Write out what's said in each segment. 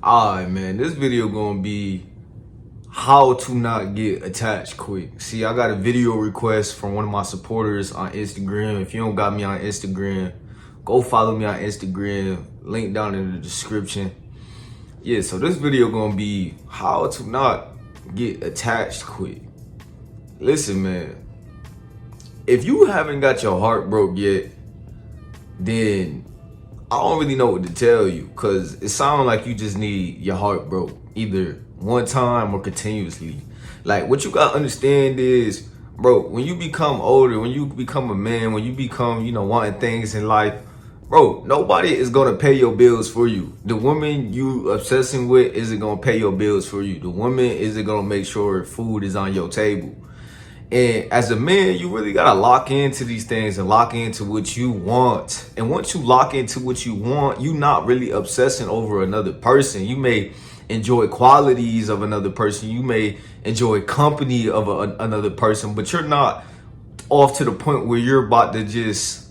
Alright, man, this video gonna be how to not get attached quick. See, I got a video request from one of my supporters on Instagram. If you don't got me on Instagram, go follow me on Instagram. Link down in the description. Yeah, so this video gonna be how to not get attached quick. Listen, man, if you haven't got your heart broke yet, then I don't really know what to tell you, because it sounds like you just need your heart broke either one time or continuously. Like, what you gotta understand is, bro, when you become older, when you become a man, when you become, wanting things in life, bro, nobody is gonna pay your bills for you. The woman you obsessing with isn't gonna pay your bills for you. The woman isn't gonna make sure food is on your table. And as a man, you really gotta lock into these things and lock into what you want. And once you lock into what you want, you're not really obsessing over another person. You may enjoy qualities of another person. You may enjoy company of another person, but you're not off to the point where you're about to just,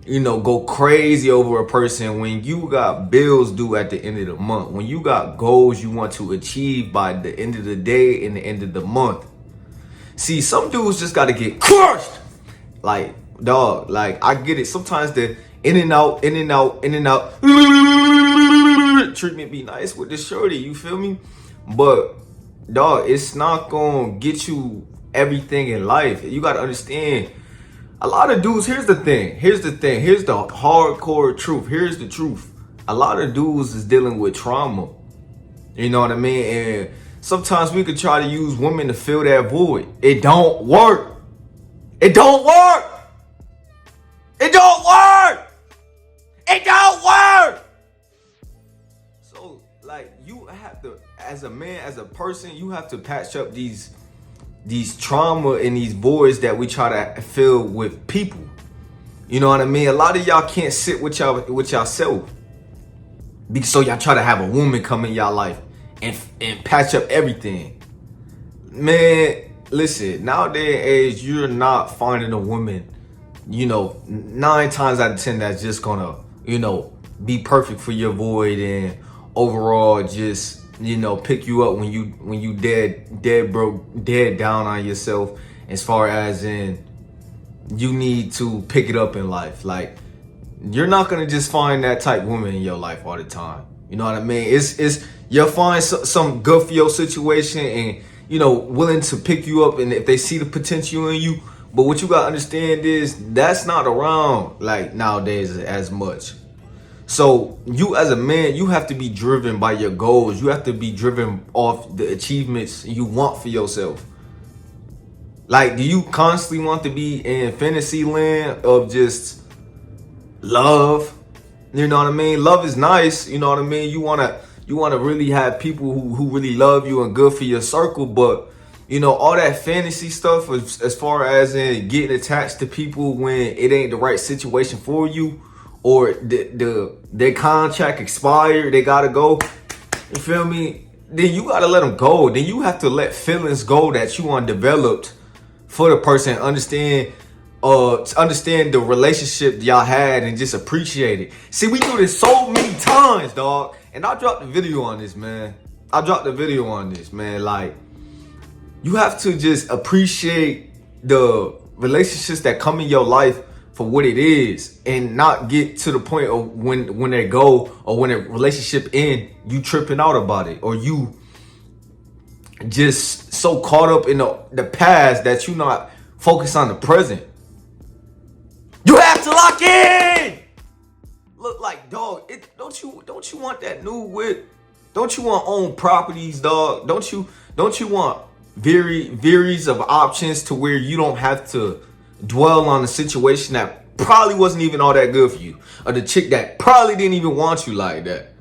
go crazy over a person when you got bills due at the end of the month, when you got goals you want to achieve by the end of the day and the end of the month. See, some dudes just gotta get crushed. Like, dog, like, I get it. Sometimes the in and out treatment be nice with the shorty, you feel me? But, dog, it's not gonna get you everything in life. You gotta understand, a lot of dudes, here's the hardcore truth. Here's the truth. A lot of dudes is dealing with trauma. You know what I mean? And sometimes we could try to use women to fill that void. It don't work. It don't work. It don't work. It don't work. So, like, you have to, as a man, as a person, you have to patch up these trauma and these voids that we try to fill with people. You know what I mean? A lot of y'all can't sit with yourself. So y'all try to have a woman come in y'all life and patch up everything. Man, listen, nowadays you're not finding a woman, 9 times out of 10 that's just gonna, be perfect for your void and overall just, pick you up when you dead broke, dead down on yourself, as far as in you need to pick it up in life. Like, you're not gonna just find that type woman in your life all the time. You know what I mean? It's you'll find some good for your situation and, willing to pick you up, and if they see the potential in you. But what you gotta understand is that's not around like nowadays as much. So you as a man, you have to be driven by your goals. You have to be driven off the achievements you want for yourself. Like, do you constantly want to be in fantasy land of just love? You know what I mean? Love is nice. You know what I mean? You wanna really have people who really love you and good for your circle, but all that fantasy stuff as far as in getting attached to people when it ain't the right situation for you, or their contract expired, they gotta go. You feel me? Then you gotta let them go. Then you have to let feelings go that you want developed for the person. Understand the relationship y'all had and just appreciate it. See, we do this so many times, dog. And I dropped a video on this, man. Like, you have to just appreciate the relationships that come in your life for what it is, and not get to the point of when they go or when a relationship end, you tripping out about it, or you just so caught up in the past that you not focused on the present. You have to lock in. Look, like, dog, don't you want that new whip? Don't you want own properties, dog? Don't you want varies of options to where you don't have to dwell on a situation that probably wasn't even all that good for you, or the chick that probably didn't even want you like that,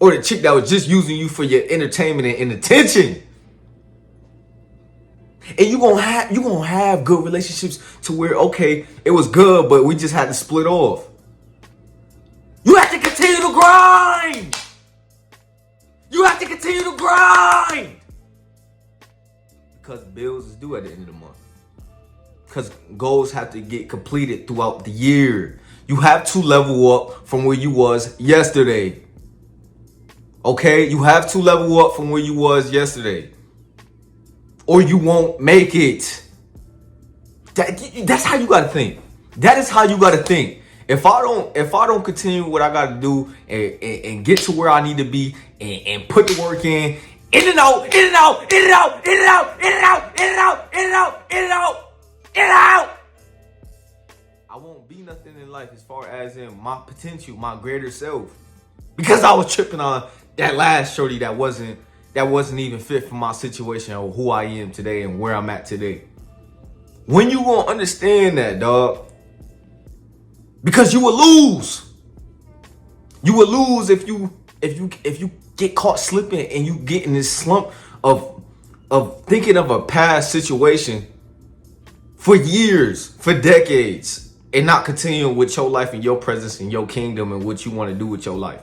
or the chick that was just using you for your entertainment and attention? And you gonna have good relationships to where, okay, it was good, but we just had to split off. You have to continue to grind. Because bills is due at the end of the month. Because goals have to get completed throughout the year. You have to level up from where you was yesterday. Okay, you have to level up from where you was yesterday, or you won't make it. That's how you gotta think. That is how you gotta think. If I don't continue what I gotta do and get to where I need to be and put the work in and out, in and out, in and out, in and out, in and out, in and out, in and out, in and out, in and out, I won't be nothing in life as far as in my potential, my greater self. Because I was tripping on that last shorty that wasn't even fit for my situation or who I am today and where I'm at today. When you gonna understand that, dog? Because you will lose. You will lose if you get caught slipping and you get in this slump of thinking of a past situation for years, for decades, and not continuing with your life and your presence and your kingdom and what you want to do with your life.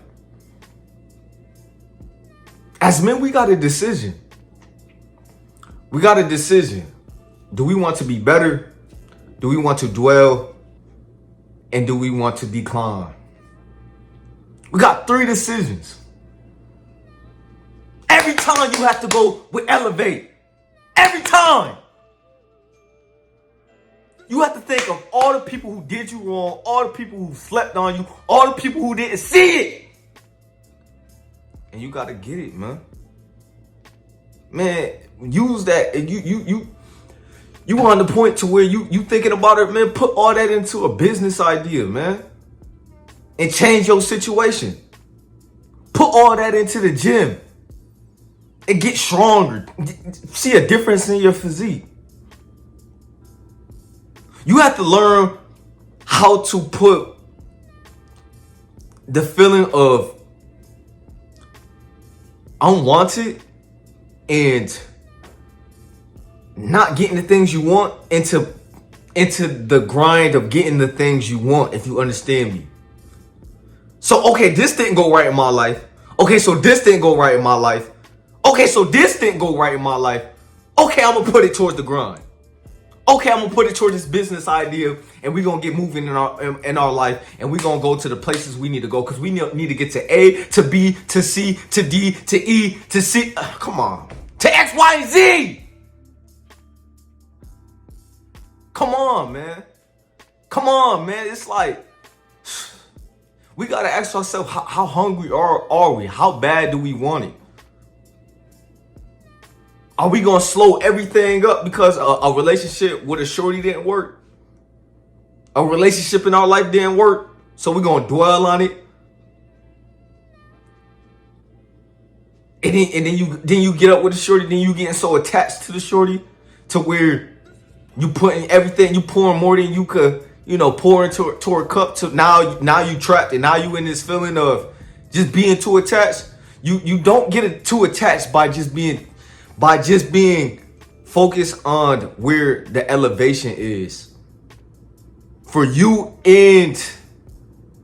As men, we got a decision. We got a decision. Do we want to be better? Do we want to dwell? And do we want to decline? We got 3 decisions. Every time you have to go with elevate. Every time. You have to think of all the people who did you wrong, all the people who slept on you, all the people who didn't see it. And you got to get it, man. Man, use that. You on the point to where you thinking about it, man. Put all that into a business idea, man. And change your situation. Put all that into the gym. And get stronger. See a difference in your physique. You have to learn how to put the feeling of unwanted and not getting the things you want into the grind of getting the things you want, if you understand me. So, okay, this didn't go right in my life. Okay, so this didn't go right in my life. Okay, so this didn't go right in my life. Okay, I'm going to put it towards the grind. Okay, I'm going to put it towards this business idea, and we're going to get moving in our life, and we're going to go to the places we need to go, because we need to get to A, to B, to C, to D, to E, to C. Come on. To X, Y, and Z. Come on, man. Come on, man. It's like, we got to ask ourselves, how hungry are we? How bad do we want it? Are we going to slow everything up because a relationship with a shorty didn't work? A relationship in our life didn't work, so we're going to dwell on it? And then you get up with the shorty, then you getting so attached to the shorty to where you putting everything, you pouring more than you could, pour into a cup. To now you trapped, and now you in this feeling of just being too attached. You don't get too attached by just being focused on where the elevation is for you and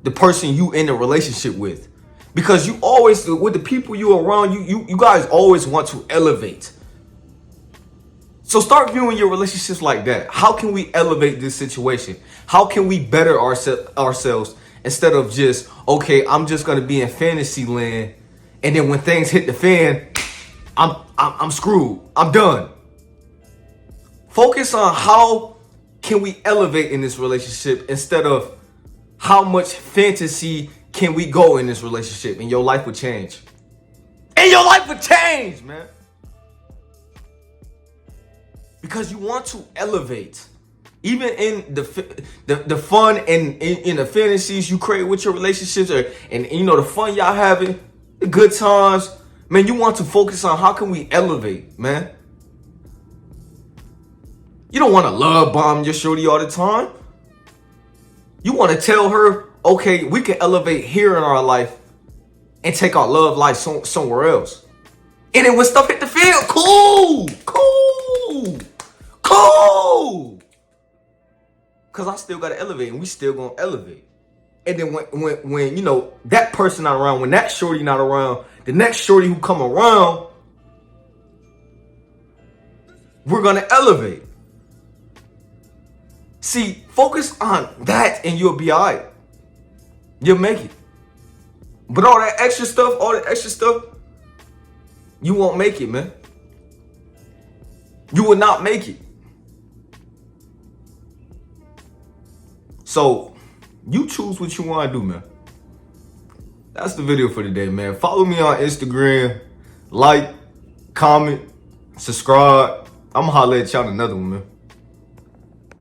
the person you in a relationship with. Because you always, with the people you around, you guys always want to elevate. So start viewing your relationships like that. How can we elevate this situation? How can we better ourselves instead of just, okay, I'm just gonna be in fantasy land, and then when things hit the fan, I'm screwed. I'm done. Focus on how can we elevate in this relationship instead of how much fantasy can we go in this relationship, and your life would change. And your life would change, man. Because you want to elevate. Even in the fun and in the fantasies you create with your relationships, and the fun y'all having, the good times, man, you want to focus on how can we elevate, man. You don't want to love bomb your shorty all the time. You want to tell her, okay, we can elevate here in our life and take our love life somewhere else. And then when stuff hit the field, cool. Because I still got to elevate, and we still going to elevate. And then when that person not around, when that shorty not around, the next shorty who come around, we're going to elevate. See, focus on that and you'll be all right. You'll make it. But all that extra stuff, you won't make it, man. You will not make it. So you choose what you want to do, man. That's the video for today, man. Follow me on Instagram, like, comment, subscribe. I'm gonna holler at y'all in another one, man.